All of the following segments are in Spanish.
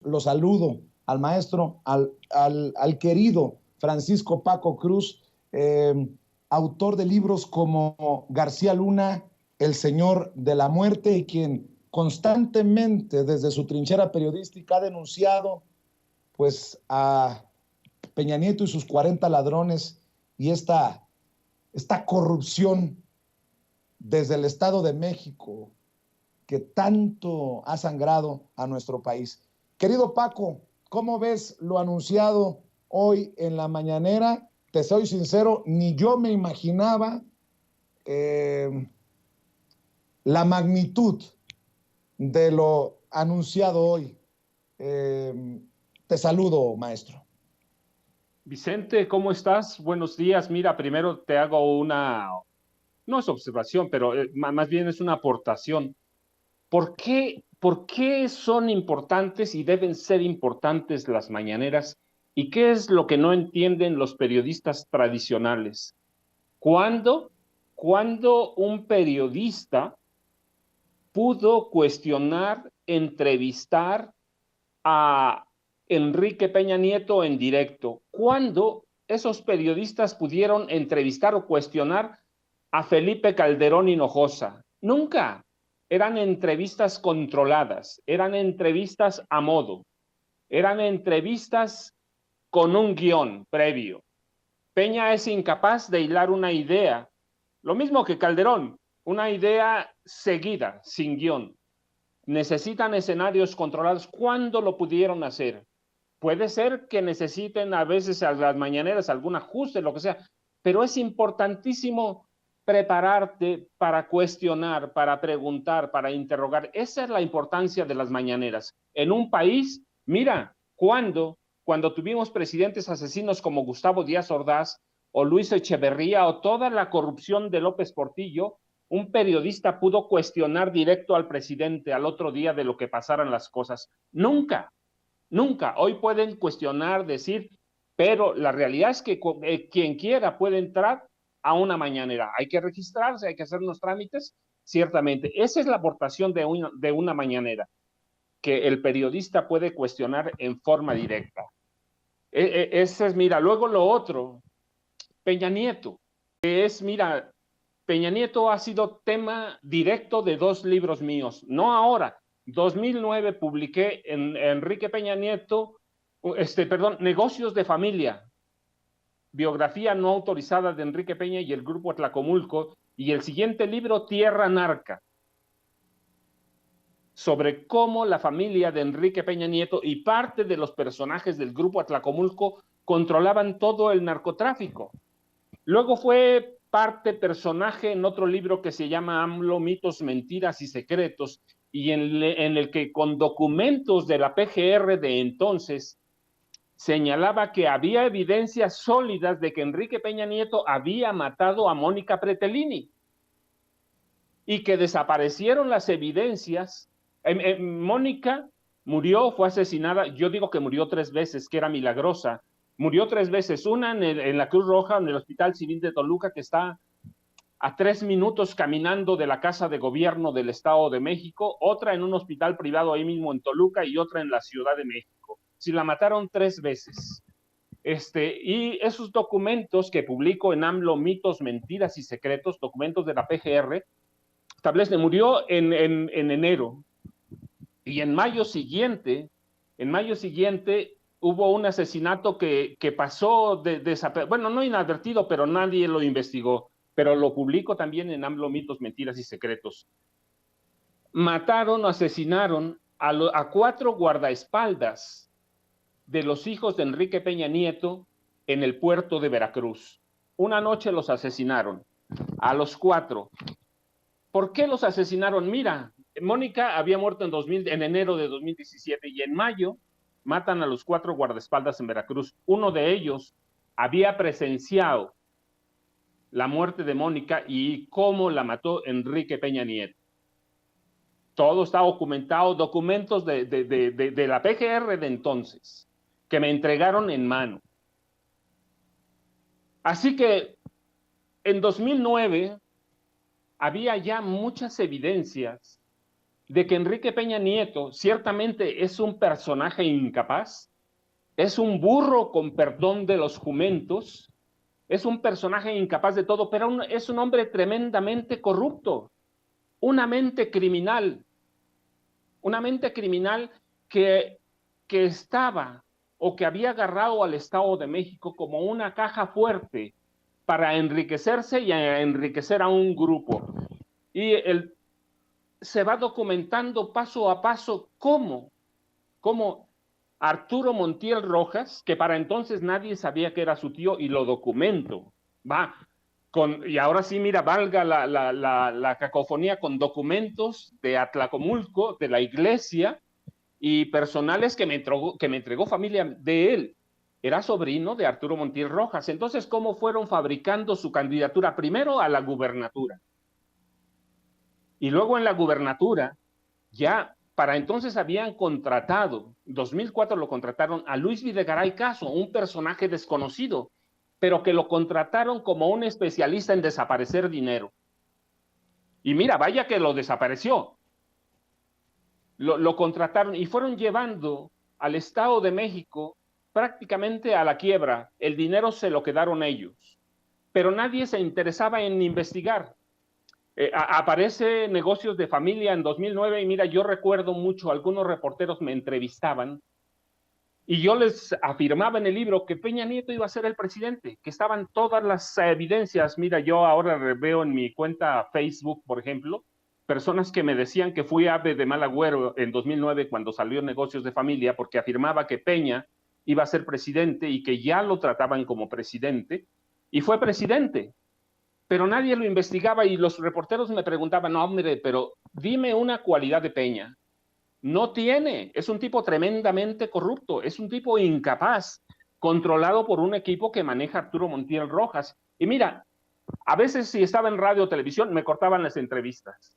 lo saludo al maestro, al querido Francisco Paco Cruz, autor de libros como García Luna, El Señor de la Muerte, y quien constantemente desde su trinchera periodística ha denunciado pues a Peña Nieto y sus 40 ladrones y esta corrupción desde el Estado de México que tanto ha sangrado a nuestro país. Querido Paco, ¿cómo ves lo anunciado hoy en la mañanera? Te soy sincero, ni yo me imaginaba la magnitud de lo anunciado hoy. Te saludo, maestro. Vicente, ¿cómo estás? Buenos días. Mira, primero te hago una, no es observación, pero más bien es una aportación. ¿Por qué son importantes y deben ser importantes las mañaneras? ¿Y qué es lo que no entienden los periodistas tradicionales? ¿Cuándo un periodista pudo cuestionar, entrevistar a Enrique Peña Nieto en directo? ¿Cuándo esos periodistas pudieron entrevistar o cuestionar a Felipe Calderón Hinojosa? Nunca. Eran entrevistas controladas, eran entrevistas a modo, eran entrevistas con un guión previo. Peña es incapaz de hilar una idea, lo mismo que Calderón, una idea seguida, sin guión. Necesitan escenarios controlados. ¿Cuándo lo pudieron hacer? Puede ser que necesiten a veces a las mañaneras algún ajuste, lo que sea, pero es importantísimo prepararte para cuestionar, para preguntar, para interrogar. Esa es la importancia de las mañaneras. En un país, mira, cuando tuvimos presidentes asesinos como Gustavo Díaz Ordaz o Luis Echeverría o toda la corrupción de López Portillo, un periodista pudo cuestionar directo al presidente al otro día de lo que pasaran las cosas. Nunca. Nunca. Hoy pueden cuestionar, decir, pero la realidad es que quien quiera puede entrar a una mañanera. Hay que registrarse, hay que hacer unos trámites, ciertamente. Esa es la aportación de una mañanera, que el periodista puede cuestionar en forma directa. Ese es, mira, luego lo otro, Peña Nieto, que es, mira, Peña Nieto ha sido tema directo de dos libros míos, no ahora. 2009 publiqué en Enrique Peña Nieto, Negocios de Familia, biografía no autorizada de Enrique Peña y el Grupo Atlacomulco, y el siguiente libro, Tierra Narca, sobre cómo la familia de Enrique Peña Nieto y parte de los personajes del Grupo Atlacomulco controlaban todo el narcotráfico. Luego fue personaje en otro libro que se llama AMLO, mitos, mentiras y secretos, y en el que con documentos de la PGR de entonces señalaba que había evidencias sólidas de que Enrique Peña Nieto había matado a Mónica Pretelini y que desaparecieron las evidencias. Mónica murió, fue asesinada, yo digo que murió 3 veces, que era milagrosa. Murió 3 veces, una en la Cruz Roja, en el Hospital Civil de Toluca, que está a 3 minutos caminando de la Casa de Gobierno del Estado de México, otra en un hospital privado ahí mismo en Toluca y otra en la Ciudad de México. Si la mataron 3 veces. Y esos documentos que publico en AMLO, mitos, mentiras y secretos, documentos de la PGR, establece, murió en enero, y en mayo siguiente hubo un asesinato que pasó bueno, no inadvertido, pero nadie lo investigó, pero lo publico también en AMLO, mitos, mentiras y secretos. Mataron o asesinaron a 4 guardaespaldas de los hijos de Enrique Peña Nieto en el puerto de Veracruz. Una noche los asesinaron, a los 4. ¿Por qué los asesinaron? Mira, Mónica había muerto en enero de 2017 y en mayo matan a los 4 guardaespaldas en Veracruz. Uno de ellos había presenciado la muerte de Mónica y cómo la mató Enrique Peña Nieto. Todo está documentado, documentos de la PGR de entonces, que me entregaron en mano. Así que en 2009 había ya muchas evidencias de que Enrique Peña Nieto ciertamente es un personaje incapaz, es un burro con perdón de los jumentos, es un personaje incapaz de todo, pero es un hombre tremendamente corrupto, una mente criminal, una mente criminal que estaba o que había agarrado al Estado de México como una caja fuerte para enriquecerse y enriquecer a un grupo. Y se va documentando paso a paso cómo Arturo Montiel Rojas, que para entonces nadie sabía que era su tío, y lo documento, va, y ahora sí, mira, valga la cacofonía, con documentos de Atlacomulco, de la iglesia, y personales que me entregó familia de él. Era sobrino de Arturo Montiel Rojas. Entonces, ¿cómo fueron fabricando su candidatura? Primero a la gubernatura. Y luego en la gubernatura, ya para entonces habían contratado, 2004 lo contrataron a Luis Videgaray Caso, un personaje desconocido, pero que lo contrataron como un especialista en desaparecer dinero. Y mira, vaya que lo desapareció. Lo contrataron y fueron llevando al Estado de México prácticamente a la quiebra. El dinero se lo quedaron ellos, pero nadie se interesaba en investigar. Aparece Negocios de Familia en 2009 y mira, yo recuerdo mucho, algunos reporteros me entrevistaban y yo les afirmaba en el libro que Peña Nieto iba a ser el presidente, que estaban todas las evidencias. Mira, yo ahora veo en mi cuenta Facebook, por ejemplo, personas que me decían que fui ave de mal agüero en 2009 cuando salió Negocios de Familia, porque afirmaba que Peña iba a ser presidente y que ya lo trataban como presidente, y fue presidente. Pero nadie lo investigaba y los reporteros me preguntaban, no, hombre, pero dime una cualidad de Peña. No tiene, es un tipo tremendamente corrupto, es un tipo incapaz, controlado por un equipo que maneja Arturo Montiel Rojas. Y mira, a veces si estaba en radio o televisión me cortaban las entrevistas.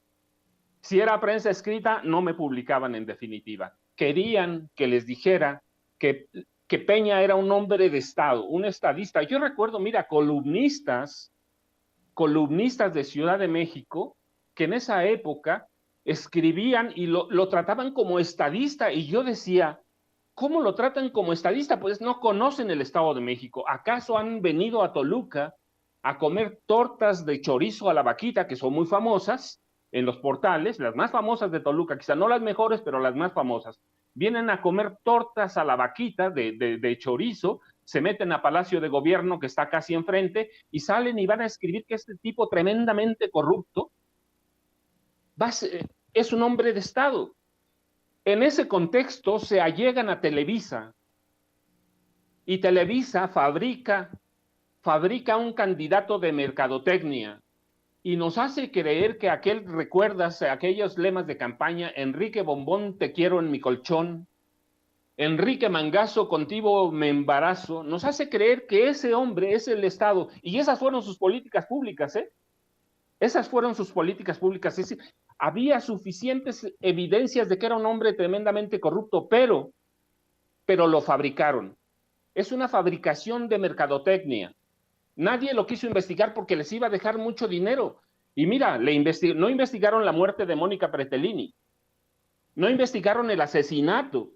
Si era prensa escrita, no me publicaban en definitiva. Querían que les dijera que Peña era un hombre de Estado, un estadista. Yo recuerdo, mira, columnistas de Ciudad de México que en esa época escribían y lo trataban como estadista. Y yo decía, ¿cómo lo tratan como estadista? Pues no conocen el Estado de México. ¿Acaso han venido a Toluca a comer tortas de chorizo a la vaquita, que son muy famosas en los portales, las más famosas de Toluca, quizá no las mejores, pero las más famosas? Vienen a comer tortas a la vaquita de chorizo, se meten a Palacio de Gobierno, que está casi enfrente, y salen y van a escribir que este tipo tremendamente corrupto es un hombre de Estado. En ese contexto se allegan a Televisa, y Televisa fabrica un candidato de mercadotecnia, y nos hace creer que recuerdas aquellos lemas de campaña: Enrique Bombón, te quiero en mi colchón, Enrique Mangazo, contigo me embarazo. Nos hace creer que ese hombre es el Estado, y esas fueron sus políticas públicas, ¿eh? Esas fueron sus políticas públicas. Es decir, había suficientes evidencias de que era un hombre tremendamente corrupto, pero lo fabricaron. Es una fabricación de mercadotecnia. Nadie lo quiso investigar porque les iba a dejar mucho dinero. Y mira, no investigaron la muerte de Mónica Pretelini, no investigaron el asesinato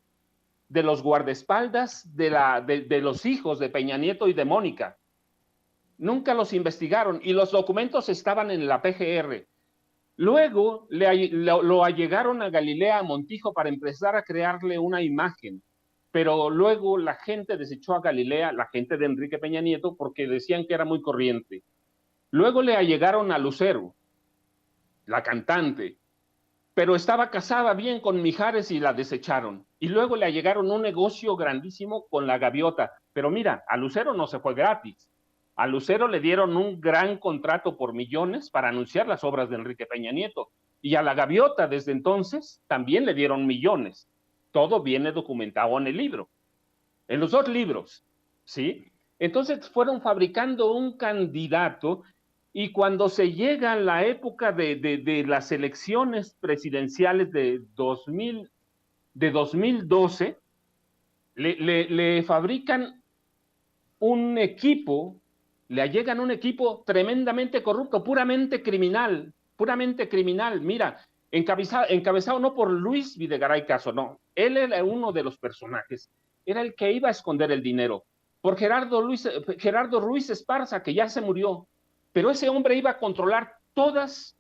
de los guardaespaldas de los hijos de Peña Nieto y de Mónica. Nunca los investigaron y los documentos estaban en la PGR. Luego lo allegaron a Galilea Montijo para empezar a crearle una imagen, pero luego la gente desechó a Galilea, la gente de Enrique Peña Nieto, porque decían que era muy corriente. Luego le allegaron a Lucero, la cantante, pero estaba casada bien con Mijares y la desecharon. Y luego le allegaron un negocio grandísimo con la Gaviota. Pero mira, a Lucero no se fue gratis. A Lucero le dieron un gran contrato por millones para anunciar las obras de Enrique Peña Nieto. Y a la Gaviota desde entonces también le dieron millones. Todo viene documentado en el libro, en los dos libros, ¿sí? Entonces fueron fabricando un candidato, y cuando se llega a la época de las elecciones presidenciales de 2012, le fabrican un equipo, le allegan un equipo tremendamente corrupto, puramente criminal. Mira, encabezado no por Luis Videgaray Caso, no, él era uno de los personajes, era el que iba a esconder el dinero, por Gerardo Ruiz Esparza, que ya se murió, pero ese hombre iba a controlar todas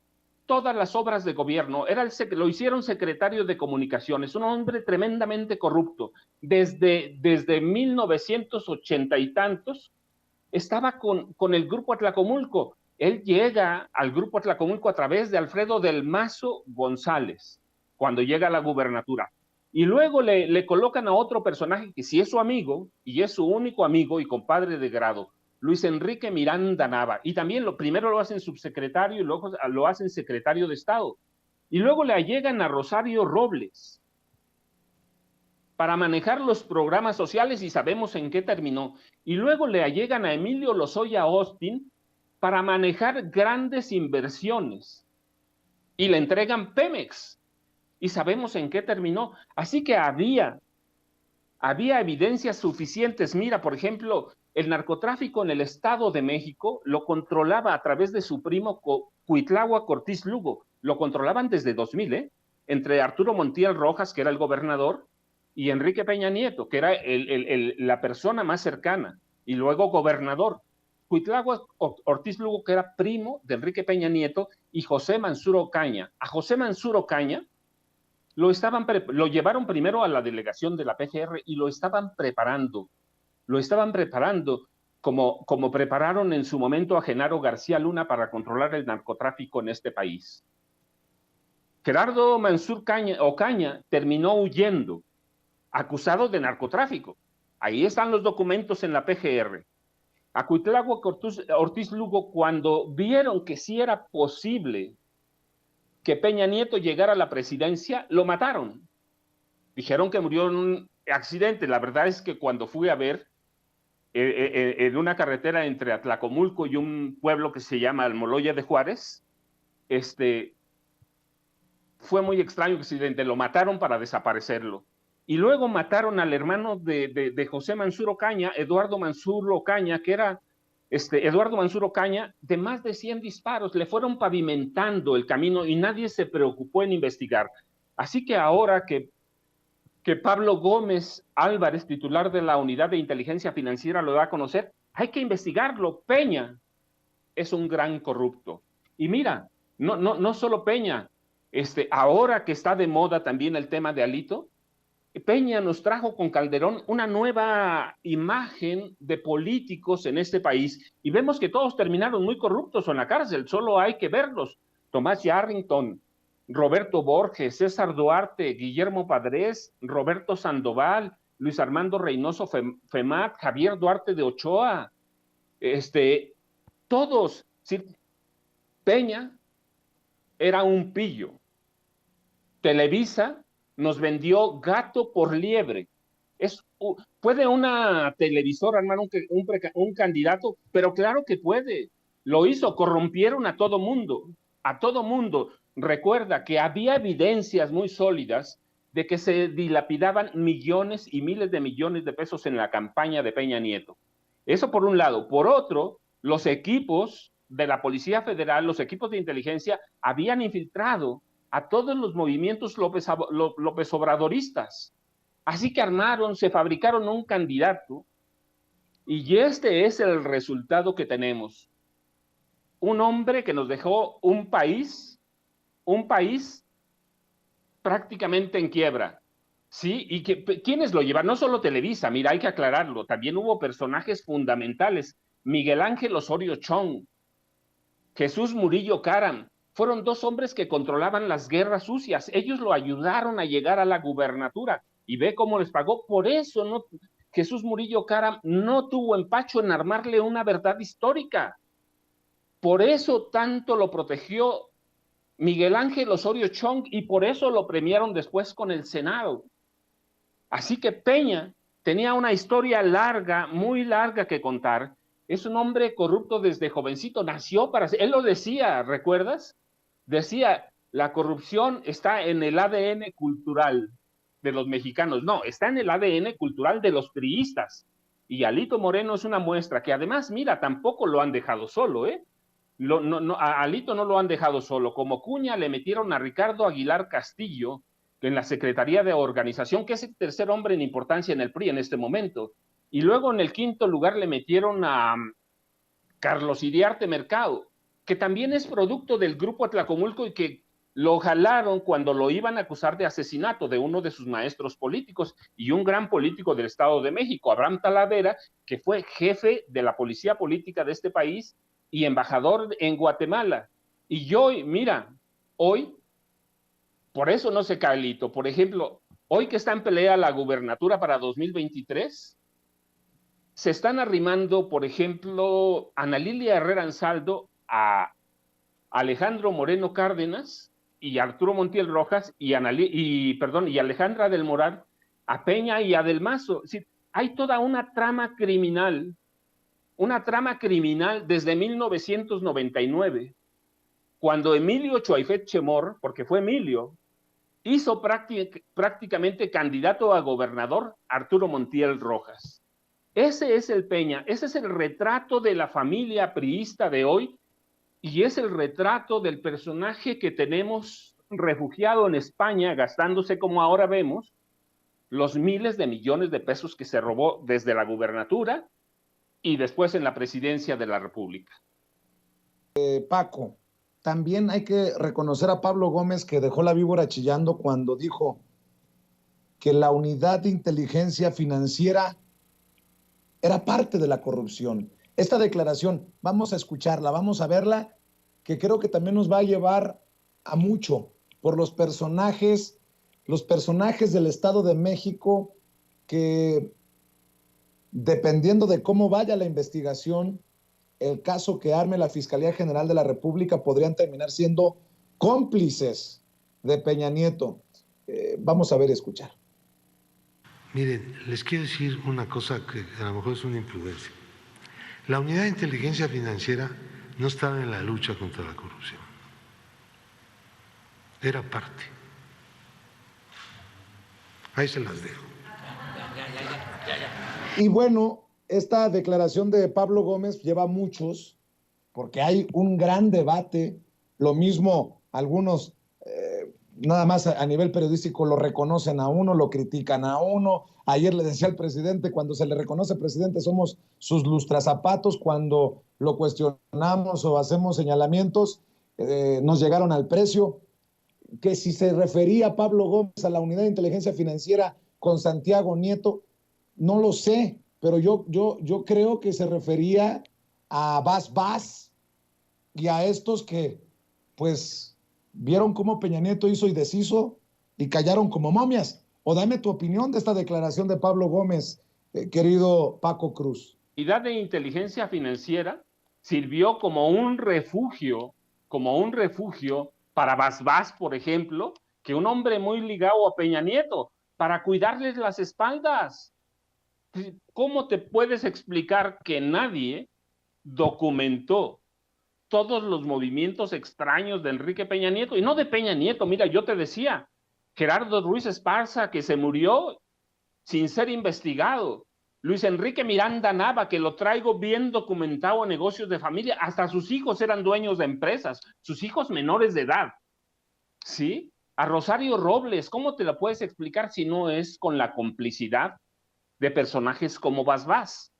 las obras de gobierno, lo hicieron secretario de Comunicaciones, un hombre tremendamente corrupto, desde 1980 y tantos, estaba con el Grupo Atlacomulco. Él llega al Grupo Atlacomulco a través de Alfredo del Mazo González, cuando llega a la gubernatura. Y luego le colocan a otro personaje que sí es su amigo, y es su único amigo y compadre de grado, Luis Enrique Miranda Nava. Y también primero lo hacen subsecretario y luego lo hacen secretario de Estado. Y luego le llegan a Rosario Robles para manejar los programas sociales y sabemos en qué terminó. Y luego le llegan a Emilio Lozoya Austin para manejar grandes inversiones y le entregan Pemex y sabemos en qué terminó. Así que había evidencias suficientes. Mira, por ejemplo, el narcotráfico en el Estado de México lo controlaba a través de su primo Cuitláhuac Ortiz Lugo. Lo controlaban desde 2000, entre Arturo Montiel Rojas, que era el gobernador, y Enrique Peña Nieto, que era la persona más cercana, y luego gobernador. Cuitláhuac Ortiz Lugo, que era primo de Enrique Peña Nieto, y José Mansur Ocaña. A José Mansur Ocaña lo llevaron primero a la delegación de la PGR y lo estaban preparando como prepararon en su momento a Genaro García Luna para controlar el narcotráfico en este país. Gerardo Mansur Ocaña terminó huyendo, acusado de narcotráfico. Ahí están los documentos en la PGR. A Cuitláhuac Ortiz Lugo, cuando vieron que sí era posible que Peña Nieto llegara a la presidencia, lo mataron. Dijeron que murió en un accidente. La verdad es que cuando fui a ver en una carretera entre Atlacomulco y un pueblo que se llama Almoloya de Juárez, fue muy extraño el accidente. Lo mataron para desaparecerlo. Y luego mataron al hermano de José Mansur Ocaña, Eduardo Mansur Ocaña, que era Eduardo Mansur Ocaña, de más de 100 disparos. Le fueron pavimentando el camino y nadie se preocupó en investigar. Así que ahora que Pablo Gómez Álvarez, titular de la Unidad de Inteligencia Financiera, lo da a conocer, hay que investigarlo. Peña es un gran corrupto. Y mira, no solo Peña, ahora que está de moda también el tema de Alito, Peña nos trajo con Calderón una nueva imagen de políticos en este país y vemos que todos terminaron muy corruptos o en la cárcel, solo hay que verlos. Tomás Yarrington, Roberto Borges, César Duarte, Guillermo Padres, Roberto Sandoval, Luis Armando Reynoso Femat, Javier Duarte de Ochoa, todos. ¿Sí? Peña era un pillo. Televisa nos vendió gato por liebre. ¿Puede una televisora armar un candidato? Pero claro que puede. Lo hizo, corrompieron a todo mundo. A todo mundo. Recuerda que había evidencias muy sólidas de que se dilapidaban millones y miles de millones de pesos en la campaña de Peña Nieto. Eso por un lado. Por otro, los equipos de la Policía Federal, los equipos de inteligencia, habían infiltrado a todos los movimientos López Obradoristas. Así que se fabricaron un candidato y este es el resultado que tenemos. Un hombre que nos dejó un país prácticamente en quiebra. ¿Sí? ¿Y quiénes lo llevan? No solo Televisa, mira, hay que aclararlo. También hubo personajes fundamentales. Miguel Ángel Osorio Chong, Jesús Murillo Caram, fueron dos hombres que controlaban las guerras sucias. Ellos lo ayudaron a llegar a la gubernatura y ve cómo les pagó. Por eso Jesús Murillo Caram no tuvo empacho en armarle una verdad histórica. Por eso tanto lo protegió Miguel Ángel Osorio Chong y por eso lo premiaron después con el Senado. Así que Peña tenía una historia larga, muy larga que contar. Es un hombre corrupto desde jovencito, nació para ser, él lo decía, ¿recuerdas? Decía, la corrupción está en el ADN cultural de los mexicanos. No, está en el ADN cultural de los priistas. Y Alito Moreno es una muestra que además, mira, tampoco lo han dejado solo, ¿eh? A Alito no lo han dejado solo. Como cuña le metieron a Ricardo Aguilar Castillo en la Secretaría de Organización, que es el tercer hombre en importancia en el PRI en este momento. Y luego en el quinto lugar le metieron a Carlos Iriarte Mercado, que también es producto del grupo Atlacomulco y que lo jalaron cuando lo iban a acusar de asesinato de uno de sus maestros políticos y un gran político del Estado de México, Abraham Talavera, que fue jefe de la policía política de este país y embajador en Guatemala. Y yo, mira, hoy, por eso no se cae Alito. Por ejemplo, hoy que está en pelea la gubernatura para 2023, se están arrimando, por ejemplo, Ana Lilia Herrera Ansaldo a Alejandro Moreno Cárdenas y Arturo Montiel Rojas y Alejandra del Moral a Peña y a Del Mazo. Es decir, hay toda una trama criminal desde 1999, cuando Emilio Chuaifet Chemor, porque fue Emilio, hizo prácticamente candidato a gobernador Arturo Montiel Rojas. Ese es el Peña, ese es el retrato de la familia priista de hoy y es el retrato del personaje que tenemos refugiado en España, gastándose, como ahora vemos, los miles de millones de pesos que se robó desde la gubernatura y después en la presidencia de la República. Paco, también hay que reconocer a Pablo Gómez, que dejó la víbora chillando cuando dijo que la unidad de inteligencia financiera era parte de la corrupción. Esta declaración, vamos a escucharla, vamos a verla, que creo que también nos va a llevar a mucho por los personajes del Estado de México que, dependiendo de cómo vaya la investigación, el caso que arme la Fiscalía General de la República, podrían terminar siendo cómplices de Peña Nieto. Vamos a ver y escuchar. Miren, les quiero decir una cosa que a lo mejor es una imprudencia. La unidad de inteligencia financiera no estaba en la lucha contra la corrupción. Era parte. Ahí se las dejo. Y bueno, esta declaración de Pablo Gómez lleva a muchos, porque hay un gran debate. Lo mismo, algunos nada más a nivel periodístico lo reconocen a uno, lo critican a uno. Ayer le decía al presidente, cuando se le reconoce presidente somos sus lustrazapatos, cuando lo cuestionamos o hacemos señalamientos, nos llegaron al precio. Que si se refería Pablo Gómez a la unidad de inteligencia financiera con Santiago Nieto, no lo sé, pero yo creo que se refería a Bas y a estos que pues vieron cómo Peña Nieto hizo y deshizo y callaron como momias. O dame tu opinión de esta declaración de Pablo Gómez, querido Paco Cruz. La unidad de inteligencia financiera sirvió como un refugio para Bas, por ejemplo, que un hombre muy ligado a Peña Nieto, para cuidarles las espaldas. ¿Cómo te puedes explicar que nadie documentó todos los movimientos extraños de Enrique Peña Nieto? Y no de Peña Nieto, mira, yo te decía, Gerardo Ruiz Esparza, que se murió sin ser investigado, Luis Enrique Miranda Nava, que lo traigo bien documentado en negocios de familia, hasta sus hijos eran dueños de empresas, sus hijos menores de edad, ¿sí? A Rosario Robles, ¿cómo te la puedes explicar si no es con la complicidad de personajes como Bas?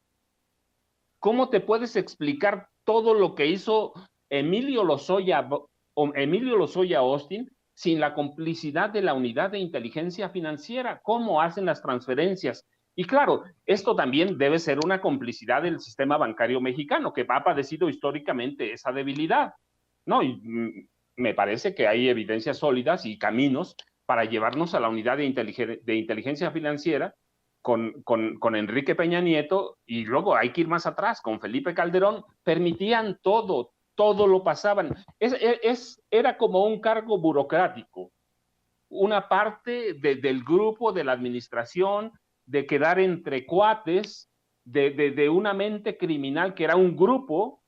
¿Cómo te puedes explicar todo lo que hizo Emilio Lozoya Austin sin la complicidad de la unidad de inteligencia financiera? ¿Cómo hacen las transferencias? Y claro, esto también debe ser una complicidad del sistema bancario mexicano, que ha padecido históricamente esa debilidad, ¿no? Y me parece que hay evidencias sólidas y caminos para llevarnos a la unidad de inteligencia financiera con Enrique Peña Nieto, y luego hay que ir más atrás, con Felipe Calderón, permitían todo lo pasaban. Era como un cargo burocrático, una parte del grupo, de la administración, de quedar entre cuates, de una mente criminal que era un grupo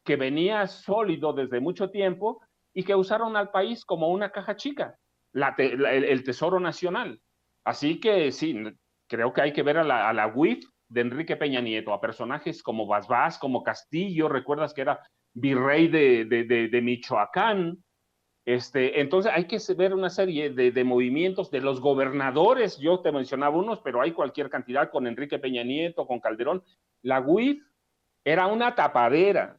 que venía sólido desde mucho tiempo y que usaron al país como una caja chica, el Tesoro Nacional. Así que sí, creo que hay que ver a la UIF de Enrique Peña Nieto, a personajes como Bas, como Castillo, recuerdas que era virrey de Michoacán. Entonces hay que ver una serie de movimientos de los gobernadores. Yo te mencionaba unos, pero hay cualquier cantidad, con Enrique Peña Nieto, con Calderón. La UIF era una tapadera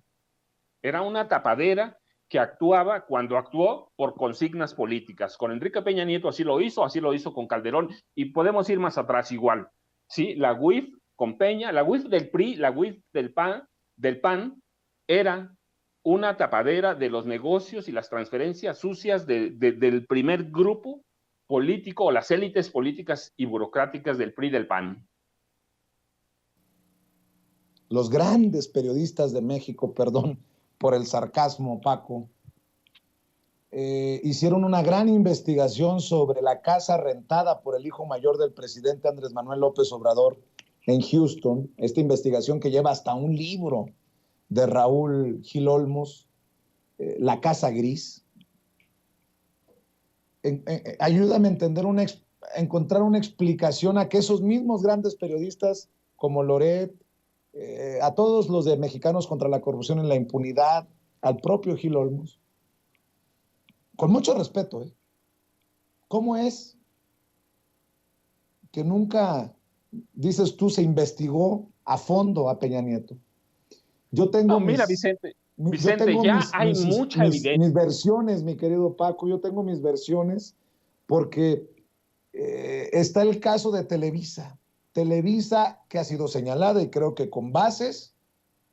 que actuaba, cuando actuó, por consignas políticas. Con Enrique Peña Nieto así lo hizo con Calderón, y podemos ir más atrás igual. ¿Sí? La UIF con Peña, la UIF del PRI, la UIF del PAN era una tapadera de los negocios y las transferencias sucias del primer grupo político, o las élites políticas y burocráticas del PRI y del PAN. Los grandes periodistas de México, perdón por el sarcasmo, Paco, hicieron una gran investigación sobre la casa rentada por el hijo mayor del presidente Andrés Manuel López Obrador en Houston. Esta investigación, que lleva hasta un libro de Raúl Gil Olmos, La Casa Gris. Ayúdame a entender, encontrar una explicación a que esos mismos grandes periodistas como Loret, a todos los de Mexicanos contra la Corrupción y la Impunidad, al propio Gil Olmos, con mucho respeto, ¿cómo es que nunca, dices tú, se investigó a fondo a Peña Nieto? Yo tengo Vicente, hay mucha evidencia. Mis versiones, mi querido Paco, yo tengo mis versiones, porque está el caso de Televisa, que ha sido señalada, y creo que con bases,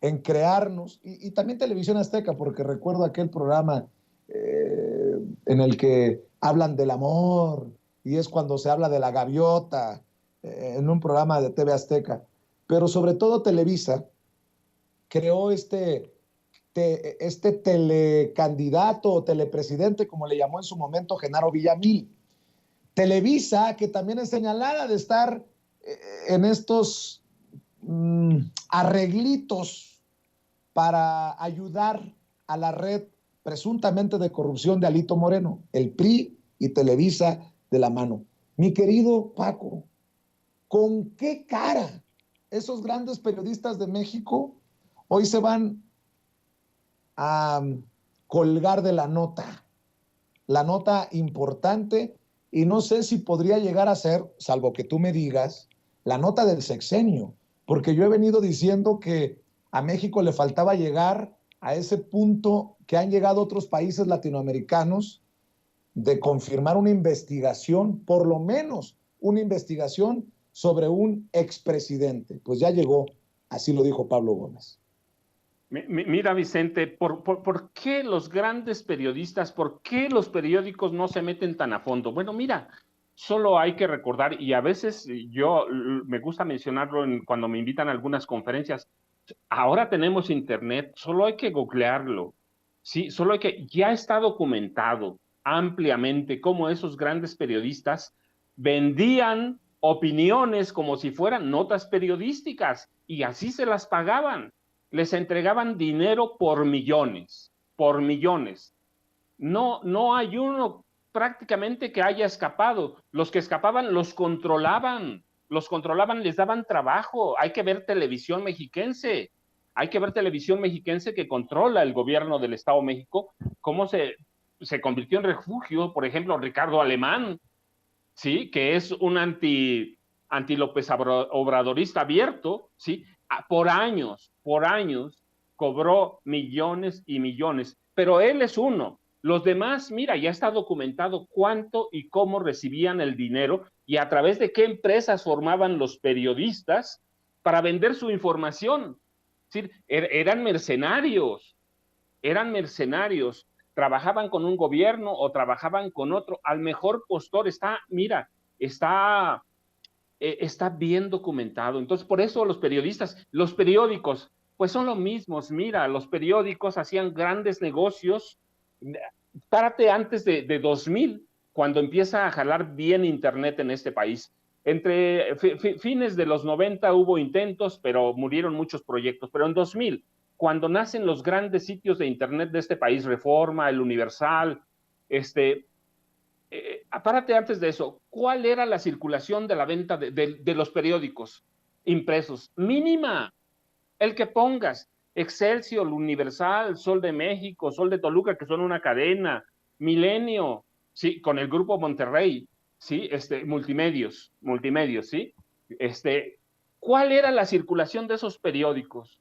en crearnos, y también Televisión Azteca, porque recuerdo aquel programa en el que hablan del amor, y es cuando se habla de la gaviota, en un programa de TV Azteca, pero sobre todo Televisa creó este telecandidato o telepresidente, como le llamó en su momento Genaro Villamil. Televisa, que también es señalada de estar en estos arreglitos para ayudar a la red presuntamente de corrupción de Alito Moreno, el PRI y Televisa de la mano. Mi querido Paco, ¿con qué cara esos grandes periodistas de México hoy se van a colgar de la nota importante, y no sé si podría llegar a ser, salvo que tú me digas, la nota del sexenio? Porque yo he venido diciendo que a México le faltaba llegar a ese punto que han llegado otros países latinoamericanos, de confirmar una investigación, por lo menos una investigación sobre un expresidente. Pues ya llegó, así lo dijo Pablo Gómez. Mira, Vicente, ¿por qué los grandes periodistas, por qué los periódicos no se meten tan a fondo? Bueno, mira, solo hay que recordar, y a veces yo me gusta mencionarlo cuando me invitan a algunas conferencias. Ahora tenemos internet, solo hay que googlearlo, ¿sí? Ya está documentado ampliamente cómo esos grandes periodistas vendían opiniones como si fueran notas periodísticas, y así se las pagaban. Les entregaban dinero por millones. No hay uno prácticamente que haya escapado. Los que escapaban los controlaban, les daban trabajo. Hay que ver televisión mexiquense que controla el gobierno del Estado de México, cómo se convirtió en refugio. Por ejemplo, Ricardo Alemán, ¿sí? Que es un anti López Obradorista abierto, ¿sí? Por años cobró millones y millones, pero él es uno. Los demás, mira, ya está documentado cuánto y cómo recibían el dinero, y a través de qué empresas formaban los periodistas para vender su información. ¿Sí? Eran mercenarios, trabajaban con un gobierno o trabajaban con otro. Al mejor postor está bien documentado. Entonces, por eso los periódicos, pues son lo mismos. Mira, los periódicos hacían grandes negocios. Párate antes de 2000, cuando empieza a jalar bien Internet en este país. Entre fines de los 90 hubo intentos, pero murieron muchos proyectos. Pero en 2000, cuando nacen los grandes sitios de Internet de este país, Reforma, El Universal, apárate antes de eso, ¿cuál era la circulación de la venta de los periódicos impresos? Mínima, el que pongas. Excelsior, Universal, Sol de México, Sol de Toluca, que son una cadena, Milenio, sí, con el Grupo Monterrey, sí, Multimedios, sí. ¿Cuál era la circulación de esos periódicos?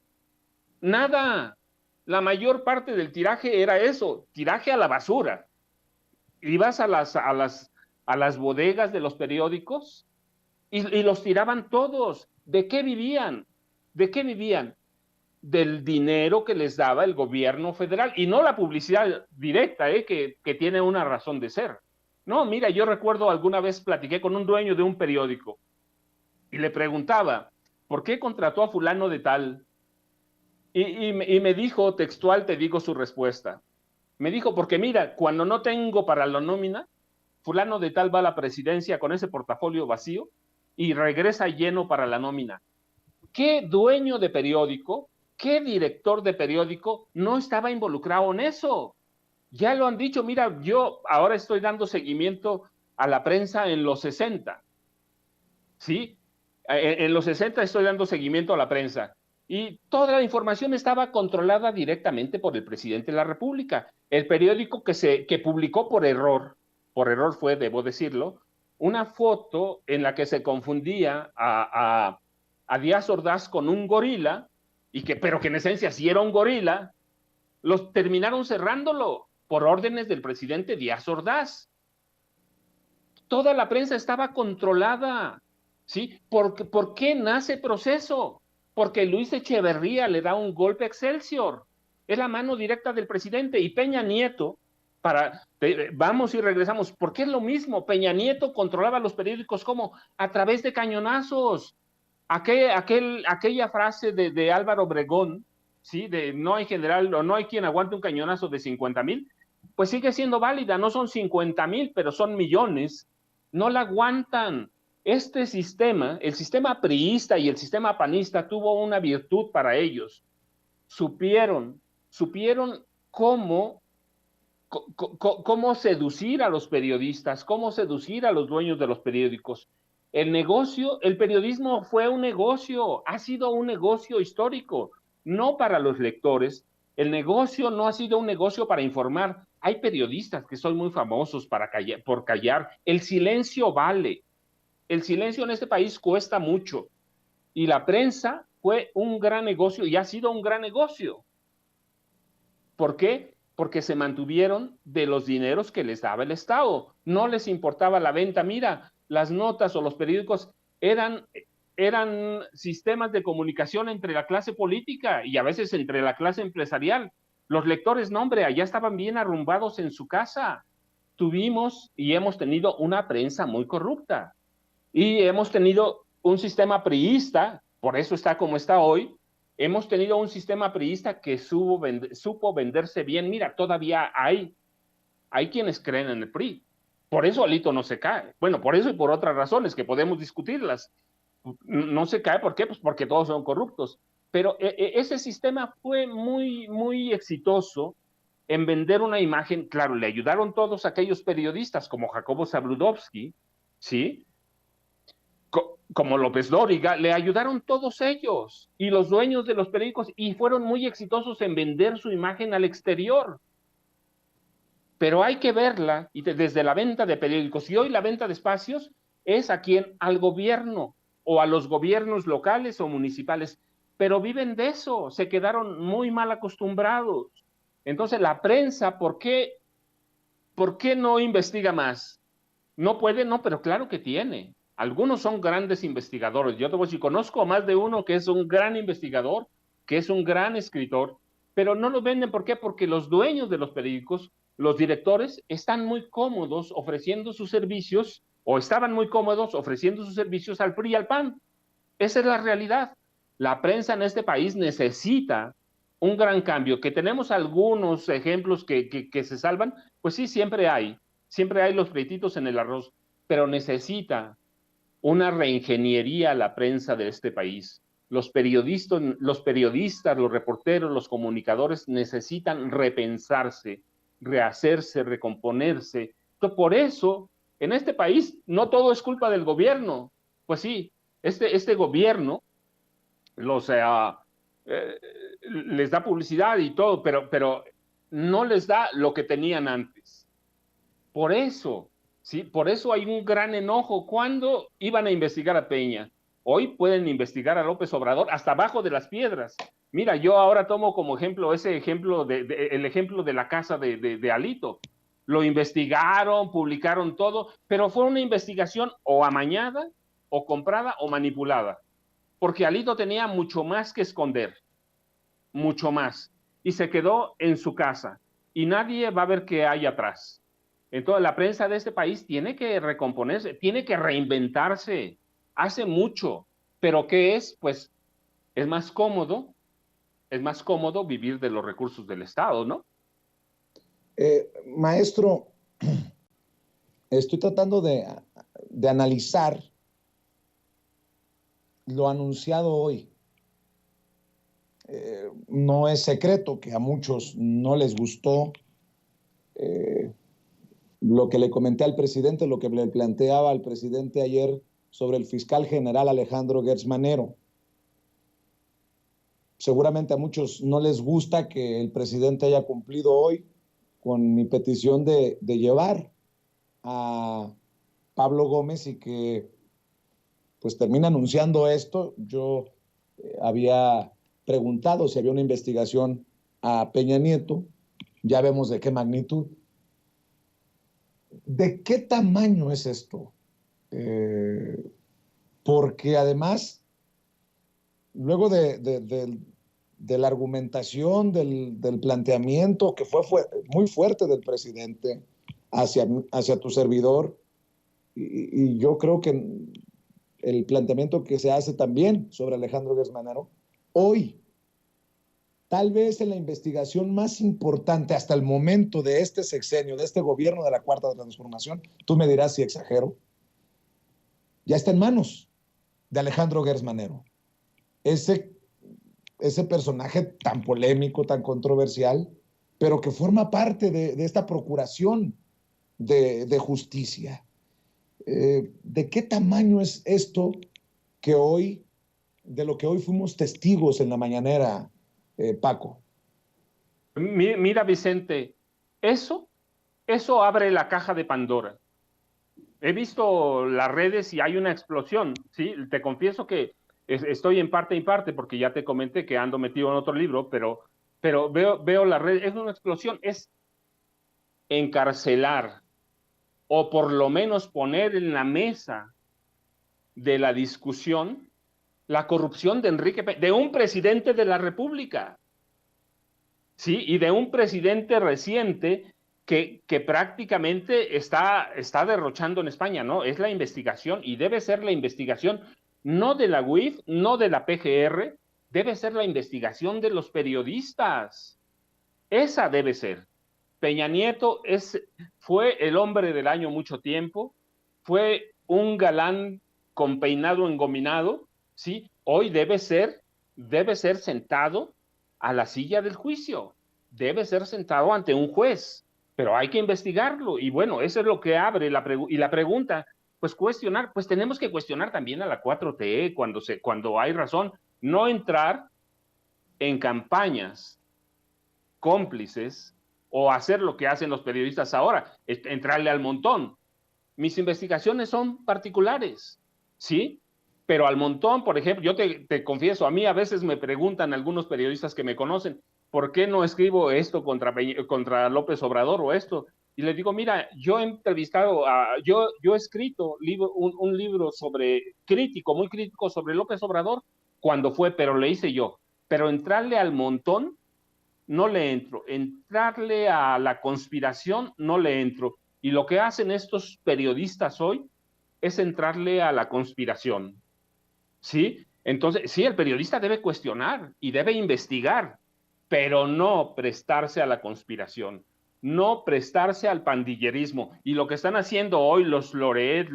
Nada. La mayor parte del tiraje era eso, tiraje a la basura. Ibas a las bodegas de los periódicos y los tiraban todos. ¿De qué vivían? ¿De qué vivían? Del dinero que les daba el gobierno federal, y no la publicidad directa, que tiene una razón de ser. No, mira, yo recuerdo alguna vez platiqué con un dueño de un periódico y le preguntaba, ¿por qué contrató a fulano de tal? Y me dijo, textual, te digo su respuesta. Me dijo, porque mira, cuando no tengo para la nómina, fulano de tal va a la presidencia con ese portafolio vacío y regresa lleno para la nómina. ¿Qué dueño de periódico, qué director de periódico no estaba involucrado en eso? Ya lo han dicho, mira, yo ahora estoy dando seguimiento a la prensa en los 60, ¿sí? En los 60 estoy dando seguimiento a la prensa y toda la información estaba controlada directamente por el presidente de la República. El periódico que publicó por error fue, debo decirlo, una foto en la que se confundía a Díaz Ordaz con un gorila, pero que en esencia sí era un gorila, los terminaron cerrándolo por órdenes del presidente Díaz Ordaz. Toda la prensa estaba controlada, ¿sí? ¿Por qué nace Proceso? Porque Luis Echeverría le da un golpe a Excelsior. Es la mano directa del presidente. Y Peña Nieto, vamos y regresamos, porque es lo mismo. Peña Nieto controlaba los periódicos como a través de cañonazos. Aquella frase de Álvaro Obregón, ¿sí? De no hay general o no hay quien aguante un cañonazo de 50,000, pues sigue siendo válida. No son 50,000, pero son millones. No la aguantan. Este sistema, el sistema priista y el sistema panista tuvo una virtud para ellos. Supieron cómo seducir a los periodistas, cómo seducir a los dueños de los periódicos. El periodismo fue un negocio, ha sido un negocio histórico, no para los lectores. El negocio no ha sido un negocio para informar. Hay periodistas que son muy famosos por callar. El silencio vale. El silencio en este país cuesta mucho. Y la prensa fue un gran negocio y ha sido un gran negocio. ¿Por qué? Porque se mantuvieron de los dineros que les daba el Estado. No les importaba la venta. Mira, las notas o los periódicos eran sistemas de comunicación entre la clase política y a veces entre la clase empresarial. Los lectores, no, hombre, allá estaban bien arrumbados en su casa. Tuvimos y hemos tenido una prensa muy corrupta. Y hemos tenido un sistema priista, por eso está como está hoy. Hemos tenido un sistema priista que supo venderse bien. Mira, todavía hay quienes creen en el PRI. Por eso Alito no se cae. Bueno, por eso y por otras razones que podemos discutirlas. No se cae, ¿por qué? Pues porque todos son corruptos. Pero ese sistema fue muy, muy exitoso en vender una imagen. Claro, le ayudaron todos aquellos periodistas como Jacobo Zabludovsky, ¿sí? Como López Dóriga, le ayudaron todos ellos y los dueños de los periódicos y fueron muy exitosos en vender su imagen al exterior. Pero hay que verla y desde la venta de periódicos. Y hoy la venta de espacios es al gobierno o a los gobiernos locales o municipales. Pero viven de eso, se quedaron muy mal acostumbrados. Entonces la prensa, ¿por qué no investiga más? No puede, no, pero claro que tiene. Algunos son grandes investigadores. Yo te voy a decir, conozco a más de uno que es un gran investigador, que es un gran escritor, pero no lo venden. ¿Por qué? Porque los dueños de los periódicos, los directores, están muy cómodos ofreciendo sus servicios, o estaban muy cómodos ofreciendo sus servicios al PRI y al PAN. Esa es la realidad. La prensa en este país necesita un gran cambio. Que tenemos algunos ejemplos que se salvan, pues sí, siempre hay los pleititos en el arroz, pero necesita una reingeniería a la prensa de este país. Los periodistas, los reporteros, los comunicadores necesitan repensarse, rehacerse, recomponerse. Entonces, por eso, en este país, no todo es culpa del gobierno. Pues sí, este gobierno, les da publicidad y todo, pero no les da lo que tenían antes. Por eso, ¿sí? Por eso hay un gran enojo. ¿Cuándo iban a investigar a Peña? Hoy pueden investigar a López Obrador hasta abajo de las piedras. Mira, yo ahora tomo como ejemplo el ejemplo de la casa de Alito. Lo investigaron, publicaron todo, pero fue una investigación o amañada, o comprada, o manipulada. Porque Alito tenía mucho más que esconder, mucho más. Y se quedó en su casa. Y nadie va a ver qué hay atrás. Entonces, la prensa de este país tiene que recomponerse, tiene que reinventarse. Hace mucho. ¿Pero qué es? Pues es más cómodo vivir de los recursos del Estado, ¿no? Maestro, estoy tratando de analizar lo anunciado hoy. No es secreto que a muchos no les gustó lo que le comenté al presidente, lo que le planteaba al presidente ayer sobre el fiscal general Alejandro Gertz Manero. Seguramente a muchos no les gusta que el presidente haya cumplido hoy con mi petición de llevar a Pablo Gómez y que pues termina anunciando esto. Yo había preguntado si había una investigación a Peña Nieto, ya vemos de qué magnitud. ¿De qué tamaño es esto? Porque además, luego de la argumentación, del planteamiento que fue muy fuerte del presidente hacia tu servidor, y yo creo que el planteamiento que se hace también sobre Alejandro Gertz Manero, hoy, tal vez en la investigación más importante hasta el momento de este sexenio, de este gobierno de la Cuarta Transformación, tú me dirás si exagero, ya está en manos de Alejandro Gertz Manero. Ese personaje tan polémico, tan controversial, pero que forma parte de esta procuración de justicia. ¿De qué tamaño es esto que hoy, de lo que hoy fuimos testigos en la mañanera, Paco? Mira, Vicente, eso abre la caja de Pandora. He visto las redes y hay una explosión, ¿sí? Te confieso que estoy en parte y parte, porque ya te comenté que ando metido en otro libro, pero veo las redes, es una explosión, es encarcelar, o por lo menos poner en la mesa de la discusión la corrupción de Enrique Peña, de un presidente de la República, ¿sí? Y de un presidente reciente que prácticamente está derrochando en España, ¿no? Es la investigación, y debe ser la investigación no de la UIF, no de la PGR, debe ser la investigación de los periodistas. Esa debe ser. Peña Nieto fue el hombre del año mucho tiempo, fue un galán con peinado engominado, ¿sí? Hoy debe ser sentado a la silla del juicio, debe ser sentado ante un juez, pero hay que investigarlo, y bueno, eso es lo que abre la pregunta, pues cuestionar, pues tenemos que cuestionar también a la 4T cuando hay razón, no entrar en campañas cómplices o hacer lo que hacen los periodistas ahora, entrarle al montón. Mis investigaciones son particulares, ¿sí? Pero al montón, por ejemplo, yo te confieso, a mí a veces me preguntan algunos periodistas que me conocen, ¿por qué no escribo esto contra López Obrador o esto? Y les digo, mira, yo he entrevistado, yo he escrito un libro muy crítico sobre López Obrador cuando fue, pero le hice yo. Pero entrarle al montón, no le entro. Entrarle a la conspiración, no le entro. Y lo que hacen estos periodistas hoy es entrarle a la conspiración, ¿sí? Entonces, sí, el periodista debe cuestionar y debe investigar, pero no prestarse a la conspiración, no prestarse al pandillerismo. Y lo que están haciendo hoy los Loret,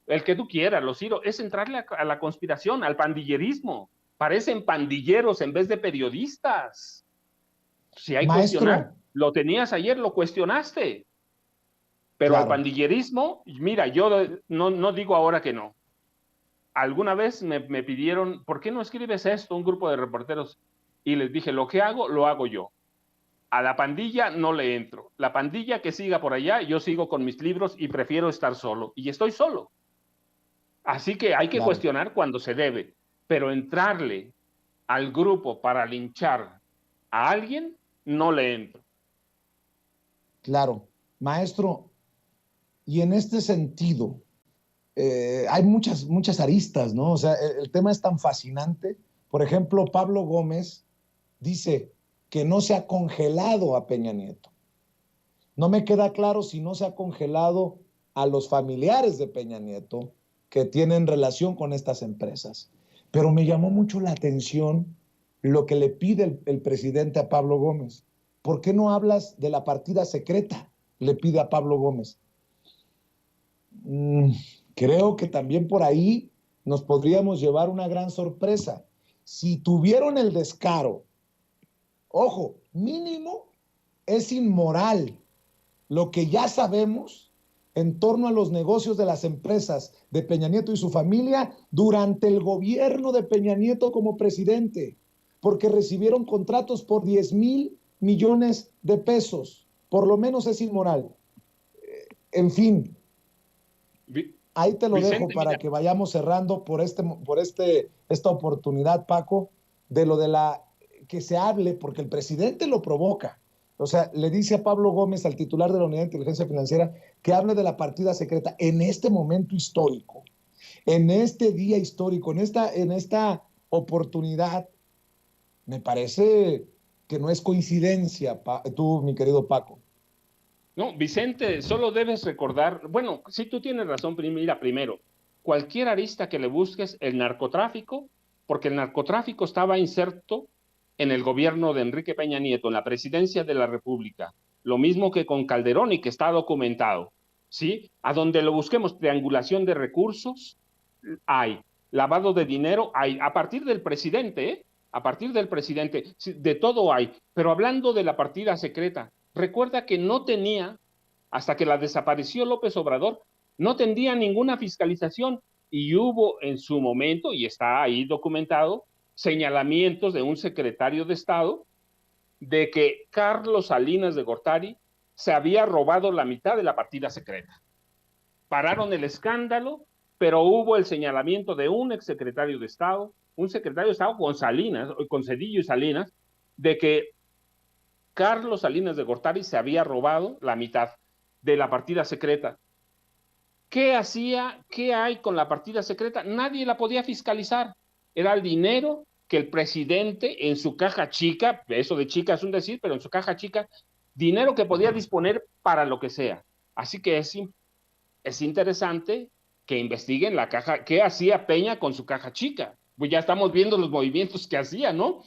el que tú quieras, los Ciro, es entrarle a la conspiración, al pandillerismo. Parecen pandilleros en vez de periodistas. Si hay que cuestionar, lo tenías ayer, lo cuestionaste. Pero claro, al pandillerismo, mira, yo no digo ahora que no. Alguna vez me pidieron, ¿por qué no escribes esto? Un grupo de reporteros. y les dije, lo que hago, lo hago yo. A la pandilla no le entro. La pandilla que siga por allá, yo sigo con mis libros y prefiero estar solo. Y estoy solo. Así que hay que cuestionar cuando se debe, pero entrarle al grupo para linchar a alguien, no le entro. Claro. Maestro, y en este sentido, hay muchas aristas, ¿no? O sea, el tema es tan fascinante. Por ejemplo, Pablo Gómez dice que no se ha congelado a Peña Nieto. No me queda claro si no se ha congelado a los familiares de Peña Nieto que tienen relación con estas empresas. Pero me llamó mucho la atención lo que le pide el presidente a Pablo Gómez. ¿Por qué no hablas de la partida secreta? Le pide a Pablo Gómez. Creo que también por ahí nos podríamos llevar una gran sorpresa. Si tuvieron el descaro, ojo, mínimo es inmoral lo que ya sabemos en torno a los negocios de las empresas de Peña Nieto y su familia durante el gobierno de Peña Nieto como presidente, porque recibieron contratos por 10,000 millones de pesos. Por lo menos es inmoral. En fin, ahí te lo dejo para que vayamos cerrando por esta oportunidad, Paco, de lo de que se hable, porque el presidente lo provoca. O sea, le dice a Pablo Gómez, al titular de la Unidad de Inteligencia Financiera, que hable de la partida secreta en este momento histórico, en este día histórico, en esta oportunidad. Me parece que no es coincidencia, tú, mi querido Paco. No, Vicente, solo debes recordar, bueno, si tú tienes razón, mira, primero, cualquier arista que le busques, el narcotráfico, porque el narcotráfico estaba inserto en el gobierno de Enrique Peña Nieto, en la presidencia de la República, lo mismo que con Calderón y que está documentado, ¿sí? A donde lo busquemos, triangulación de recursos, hay, lavado de dinero, hay, a partir del presidente, a partir del presidente, de todo hay, pero hablando de la partida secreta, recuerda que no tenía, hasta que la desapareció López Obrador, no tenía ninguna fiscalización y hubo en su momento, y está ahí documentado, señalamientos de un secretario de Estado de que Carlos Salinas de Gortari se había robado la mitad de la partida secreta. Pararon el escándalo, pero hubo el señalamiento de un exsecretario de Estado, un secretario de Estado con Salinas, con Cedillo y Salinas, de que Carlos Salinas de Gortari se había robado la mitad de la partida secreta. ¿Qué hacía? ¿Qué hay con la partida secreta? Nadie la podía fiscalizar. Era el dinero que el presidente en su caja chica, eso de chica es un decir, pero en su caja chica, dinero que podía disponer para lo que sea. Así que es interesante que investiguen la caja, qué hacía Peña con su caja chica. Pues ya estamos viendo los movimientos que hacía, ¿no?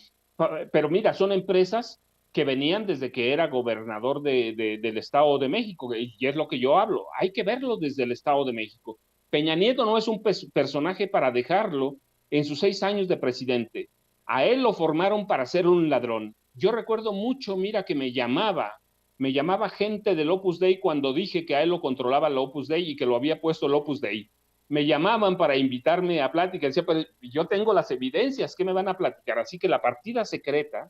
Pero mira, son empresas que venían desde que era gobernador del Estado de México, y es lo que yo hablo. Hay que verlo desde el Estado de México. Peña Nieto no es un personaje para dejarlo en sus 6 años de presidente. A él lo formaron para ser un ladrón. Yo recuerdo mucho, mira, que me llamaba gente del Opus Dei cuando dije que a él lo controlaba el Opus Dei y que lo había puesto el Opus Dei. Me llamaban para invitarme a plática. Decía, pero yo tengo las evidencias, ¿qué me van a platicar? Así que la partida secreta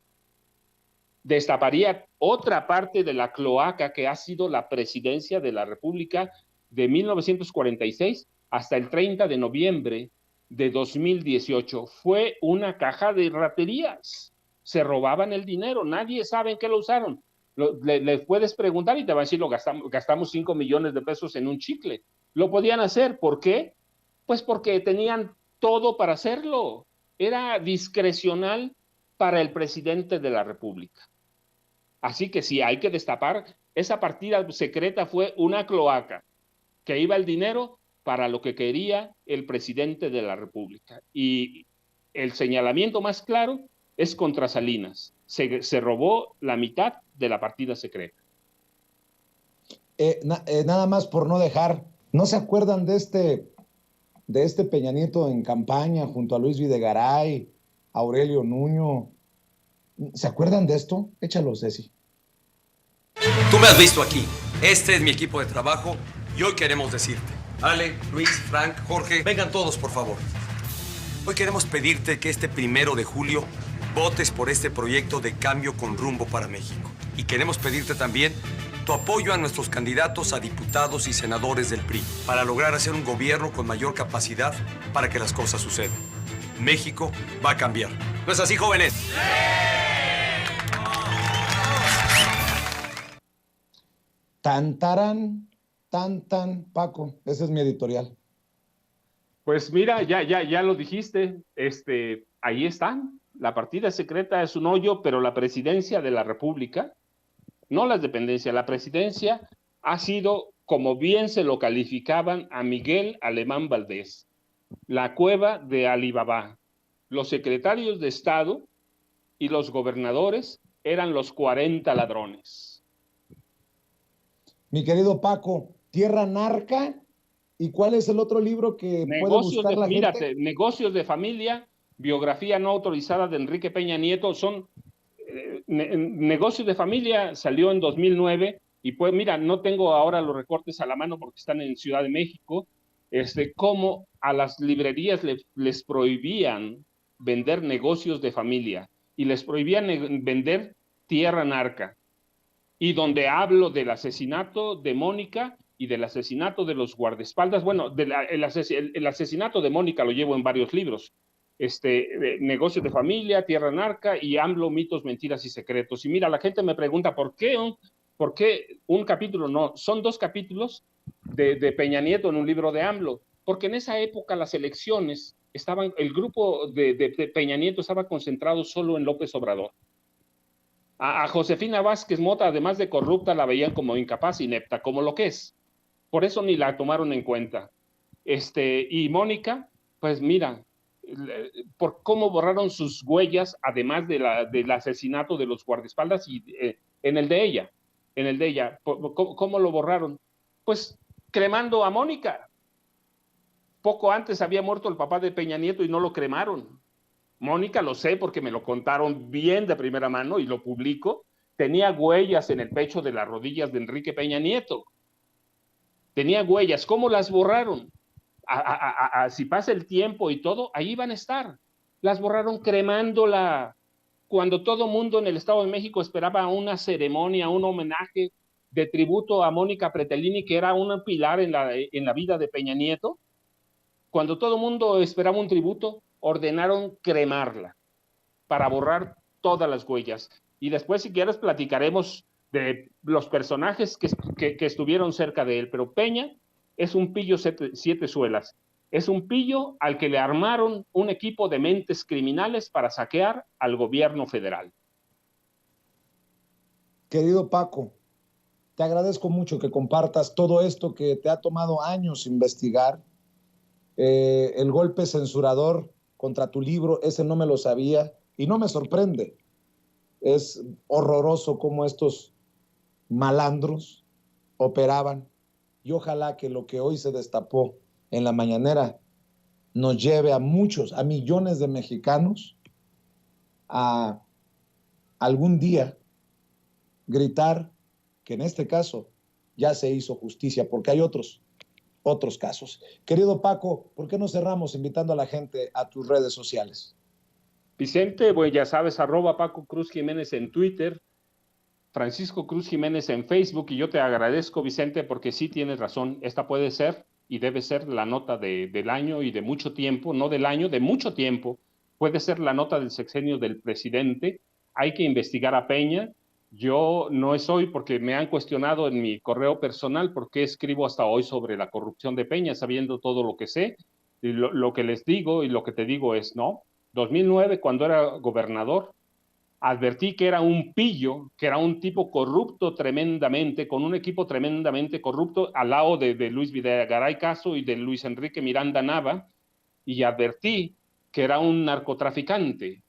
destaparía otra parte de la cloaca que ha sido la presidencia de la República de 1946 hasta el 30 de noviembre de 2018. Fue una caja de raterías. Se robaban el dinero, nadie sabe en qué lo usaron. Le puedes preguntar y te va a decir, gastamos 5 millones de pesos en un chicle. Lo podían hacer, ¿por qué? Pues porque tenían todo para hacerlo. Era discrecional para el presidente de la República. Así que sí, hay que destapar, esa partida secreta fue una cloaca, que iba el dinero para lo que quería el presidente de la República. Y el señalamiento más claro es contra Salinas. Se robó la mitad de la partida secreta. Nada más por no dejar, ¿no se acuerdan de este Peña Nieto en campaña junto a Luis Videgaray, Aurelio Nuño? ¿Se acuerdan de esto? Échalo, Ceci. Tú me has visto aquí. Este es mi equipo de trabajo y hoy queremos decirte, Ale, Luis, Frank, Jorge, vengan todos, por favor. Hoy queremos pedirte que este 1 de julio votes por este proyecto de cambio con rumbo para México. Y queremos pedirte también tu apoyo a nuestros candidatos a diputados y senadores del PRI para lograr hacer un gobierno con mayor capacidad para que las cosas sucedan. México va a cambiar. ¿No es así, jóvenes? Tan, tarán, tan, Paco. Ese es mi editorial. Pues mira, ya lo dijiste, ahí están. La partida secreta es un hoyo, pero la presidencia de la República, no las dependencias, la presidencia ha sido, como bien se lo calificaban a Miguel Alemán Valdés, la cueva de Alibaba. Los secretarios de Estado y los gobernadores eran los 40 ladrones. Mi querido Paco, Tierra Narca. ¿Y cuál es el otro libro que puede buscar la gente? Negocios de familia, biografía no autorizada de Enrique Peña Nieto, son Negocios de familia, salió en 2009, y pues mira, no tengo ahora los recortes a la mano porque están en Ciudad de México, cómo a las librerías les prohibían vender negocios de familia, y les prohibían vender Tierra Narca, y donde hablo del asesinato de Mónica y del asesinato de los guardaespaldas. Bueno, el asesinato de Mónica lo llevo en varios libros. Negocios de familia, Tierra Narca y AMLO, mitos, mentiras y secretos. Y mira, la gente me pregunta, ¿por qué un capítulo? No, son 2 capítulos de Peña Nieto en un libro de AMLO, porque en esa época las elecciones el grupo de Peña Nieto estaba concentrado solo en López Obrador. A Josefina Vázquez Mota, además de corrupta, la veían como incapaz, inepta, como lo que es. Por eso ni la tomaron en cuenta. Y Mónica, pues mira, por cómo borraron sus huellas, además del asesinato de los guardaespaldas, y en el de ella, ¿cómo lo borraron? Pues cremando a Mónica. Poco antes había muerto el papá de Peña Nieto y no lo cremaron. Mónica, lo sé porque me lo contaron bien de primera mano y lo publico, tenía huellas en el pecho de las rodillas de Enrique Peña Nieto. Tenía huellas. ¿Cómo las borraron? Si pasa el tiempo y todo, ahí van a estar. Las borraron cremándola. Cuando todo mundo en el Estado de México esperaba una ceremonia, un homenaje de tributo a Mónica Pretelini, que era un pilar en la vida de Peña Nieto, cuando todo mundo esperaba un tributo, ordenaron cremarla para borrar todas las huellas. Y después, si quieres, platicaremos de los personajes que estuvieron cerca de él. Pero Peña es un pillo 7 suelas. Es un pillo al que le armaron un equipo de mentes criminales para saquear al gobierno federal. Querido Paco, te agradezco mucho que compartas todo esto que te ha tomado años investigar. El golpe censurador contra tu libro, ese no me lo sabía y no me sorprende. Es horroroso cómo estos malandros operaban, y ojalá que lo que hoy se destapó en la mañanera nos lleve a millones de mexicanos a algún día gritar que en este caso ya se hizo justicia, porque hay otros casos. Querido Paco, ¿por qué no cerramos invitando a la gente a tus redes sociales? Vicente, pues ya sabes, @Paco Cruz Jiménez en Twitter, Francisco Cruz Jiménez en Facebook, y yo te agradezco, Vicente, porque sí tienes razón, esta puede ser y debe ser la nota del año y de mucho tiempo, no del año, de mucho tiempo, puede ser la nota del sexenio del presidente. Hay que investigar a Peña. Yo no es hoy, porque me han cuestionado en mi correo personal por qué escribo hasta hoy sobre la corrupción de Peña, sabiendo todo lo que sé. Y lo que les digo y lo que te digo es, no, 2009, cuando era gobernador, advertí que era un pillo, que era un tipo corrupto tremendamente, con un equipo tremendamente corrupto, al lado de Luis Videgaray Caso y de Luis Enrique Miranda Nava, y advertí que era un narcotraficante.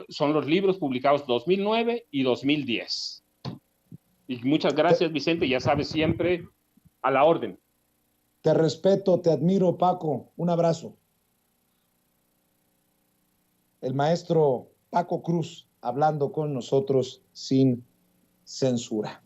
Son los libros publicados 2009 y 2010. Y muchas gracias, Vicente, ya sabes, siempre a la orden. Te respeto, te admiro, Paco. Un abrazo. El maestro Paco Cruz hablando con nosotros sin censura.